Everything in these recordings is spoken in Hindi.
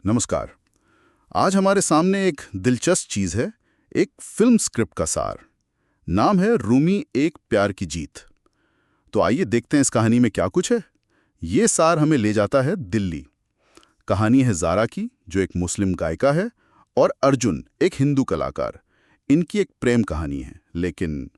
नमस्कार। आज हमारे सामने एक दिलचस्प चीज है, एक फिल्म स्क्रिप्ट का सार। नाम है रूमी एक प्यार की जीत। तो आइए देखते हैं इस कहानी में क्या कुछ है। ये सार हमें ले जाता है दिल्ली। कहानी है ज़ारा की, जो एक मुस्लिम गायिका है, और अर्जुन, एक हिंदू कलाकार। इनकी एक प्रेम कहानी है, लेकिन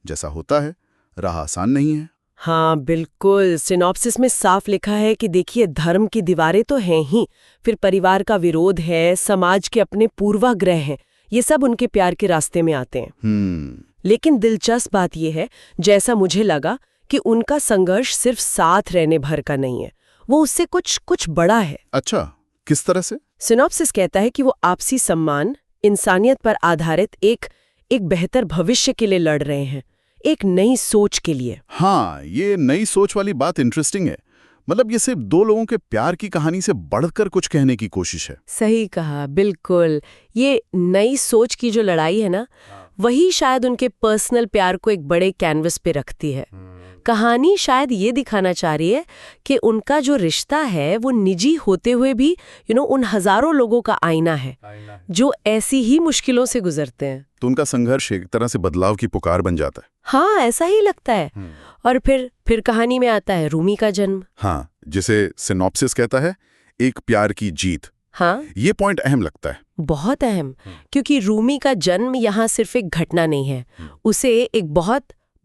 जैसा होता है, राह आसान नहीं है। हाँ बिल्कुल, सिनॉप्सिस में साफ लिखा है कि देखिए, धर्म की दीवारें तो हैं ही, फिर परिवार का विरोध है, समाज के अपने पूर्वाग्रह हैं, ये सब उनके प्यार के रास्ते में आते हैं। लेकिन दिलचस्प बात यह है, जैसा मुझे लगा, कि उनका संघर्ष सिर्फ साथ रहने भर का नहीं है, वो उससे कुछ बड़ा है। अच्छा, किस तरह से? सिनॉप्सिस कहता है कि वो आपसी सम्मान, इंसानियत पर आधारित एक बेहतर भविष्य के लिए लड़ रहे हैं, एक नई सोच के लिए। हाँ, ये नई सोच वाली बात इंटरेस्टिंग है। मतलब ये सिर्फ दो लोगों के प्यार की कहानी से बढ़कर कुछ कहने की कोशिश है। सही कहा, बिल्कुल। ये नई सोच की जो लड़ाई है ना, वही शायद उनके पर्सनल प्यार को एक बड़े कैनवस पे रखती है। कहानी शायद ये दिखाना चाह रही है कि उनका जो रिश्ता है वो निजी होते हुए भी उन हजारों लोगों का आईना है जो ऐसी ही मुश्किलों से गुजरते हैं। तो उनका संघर्ष एक तरह से बदलाव की पुकार बन जाता है। हाँ, ऐसा ही लगता है। और फिर कहानी में आता है रूमी का जन्म। हाँ, जिसे सिनॉप्सिस कहता है एक प्यार की जीत। हाँ, ये पॉइंट अहम लगता है। बहुत अहम, क्योंकि रूमी का जन्म यहाँ सिर्फ एक घटना नहीं है, उसे एक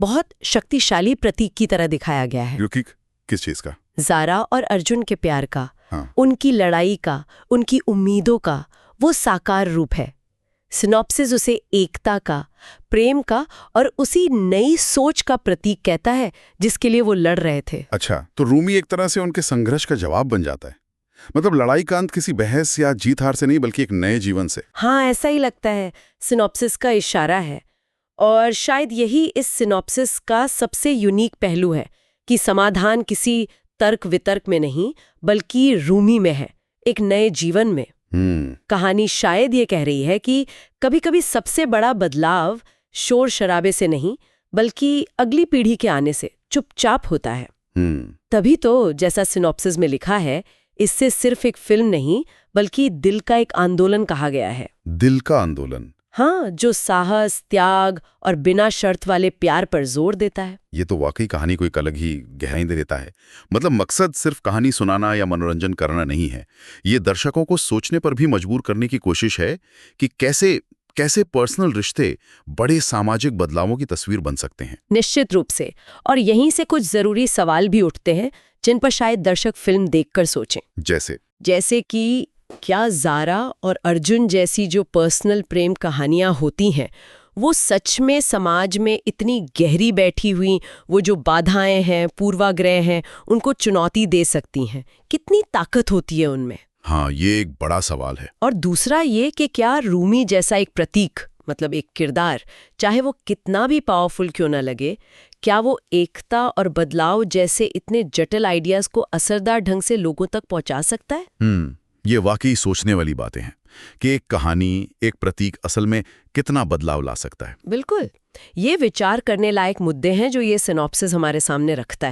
बहुत शक्तिशाली प्रतीक की तरह दिखाया गया है। क्योंकि किस चीज का? ज़ारा और अर्जुन के प्यार का। हाँ। उनकी लड़ाई का, उनकी उम्मीदों का वो साकार रूप है। सिनॉप्सिस उसे एकता का, प्रेम का और उसी नई सोच का प्रतीक कहता है जिसके लिए वो लड़ रहे थे। अच्छा, तो रूमी एक तरह से उनके संघर्ष का जवाब बन जाता है। मतलब लड़ाई का अंत किसी बहस या जीत हार से नहीं, बल्कि एक नए जीवन से। हाँ, ऐसा ही लगता है। सिनॉप्सिस का इशारा है, और शायद यही इस सिनॉप्सिस का सबसे यूनिक पहलू है कि समाधान किसी तर्क वितर्क में नहीं, बल्कि रूमी में है, एक नए जीवन में। कहानी शायद ये कह रही है कि कभी-कभी सबसे बड़ा बदलाव शोर शराबे से नहीं, बल्कि अगली पीढ़ी के आने से चुपचाप होता है। तभी तो, जैसा सिनॉप्सिस में लिखा है, इससे सिर्फ एक फिल्म नहीं, बल्कि दिल का एक आंदोलन कहा गया है। दिल का आंदोलन? हाँ, जो साहस, त्याग और बिना शर्त वाले प्यार पर जोर देता है। ये तो वाकई कहानी को एक अलग ही गहराई दे देता है। मतलब मकसद सिर्फ कहानी सुनाना या मनोरंजन करना नहीं है, ये दर्शकों को सोचने पर भी मजबूर करने की कोशिश है कि कैसे पर्सनल रिश्ते बड़े सामाजिक बदलावों की तस्वीर बन सकते हैं। निश्चित रूप से। और यहीं से कुछ जरूरी सवाल भी उठते हैं जिन पर शायद दर्शक फिल्म देखकर सोचें। जैसे कि क्या ज़ारा और अर्जुन जैसी जो पर्सनल प्रेम कहानियां होती हैं, वो सच में समाज में इतनी गहरी बैठी हुई वो जो बाधाएं हैं, पूर्वाग्रह हैं, उनको चुनौती दे सकती हैं? कितनी ताकत होती है उनमें? हाँ, ये एक बड़ा सवाल है। और दूसरा ये कि क्या रूमी जैसा एक प्रतीक, मतलब एक किरदार, चाहे वो कितना भी पावरफुल क्यों ना लगे, क्या वो एकता और बदलाव जैसे इतने जटिल आइडियाज को असरदार ढंग से लोगों तक पहुंचा सकता है? ये वाकई सोचने वाली बातें हैं कि एक कहानी, एक प्रतीक असल में कितना बदलाव ला सकता है। बिल्कुल, ये विचार करने लायक मुद्दे हैं जो ये सिनॉप्सिस हमारे सामने रखता है।